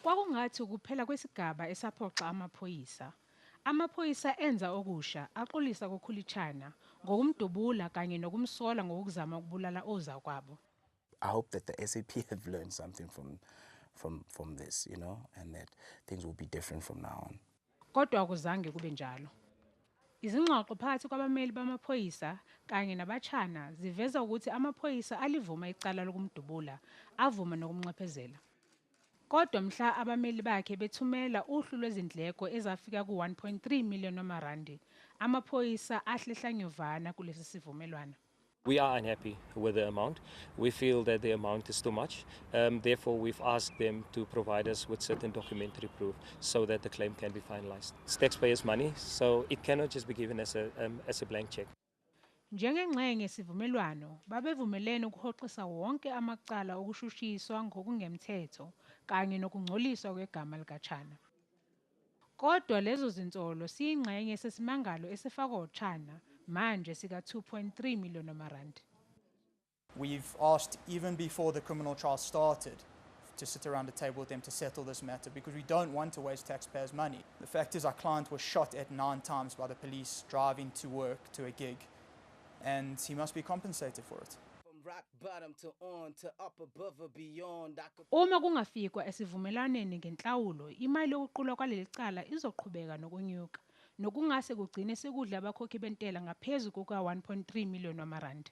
Kwakungathi ukuphela kwesigaba esaphoxa amaphoyisa. Amaphoyisa enza okusha axolisa uKhuli Chana ngokumdubula kanye nokumsola ngokuzama ukubulala ozakwabo. I hope that the SAP have learned something from this, you know, and that things will be different from now on. Kodwa akuzange kube njalo. Izingxoxo phakathi kwabameli bamaphoyisa kanye nabachana ziveza ukuthi amaphoyisa alivuma icala lokumdubula, avuma nokumnxephezela. Kodwa mhla abameli bakhe bethumela uhlu lwezindleko ezafika ku-1.3 million wamarandi, amaphoyisa ahlehla nyuvana kulesi sivumelwano. We are unhappy with the amount. We feel that the amount is too much. Therefore, we've asked them to provide us with certain documentary proof so that the claim can be finalized. It's taxpayers' money, so it cannot just be given as a blank check. Njengengxenye yesivumelwano, babevumelene ukuhoxisa wonke amacala okushushiswa ngokungemthetho kanye nokungcoliswa kwegama likaChana. Kodwa lezo zinsolo siyingxenye sesimangalo esifakwa uChana manje sika 2.3 million wamarandi. We've asked even before the criminal trial started to sit around a table with them to settle this matter because we don't want to waste taxpayers' money. The fact is our client was shot at 9 times by the police driving to work to a gig, and he must be compensated for it. Uma kungafikwa esivumelaneni ngenhlawulo, imali yokuqulwa kwaleli cala izoqhubeka nokunyuka, nokungase kugcine sekudla abakhokhi bentela ngaphezulu kuka 1.3 million wamarandi.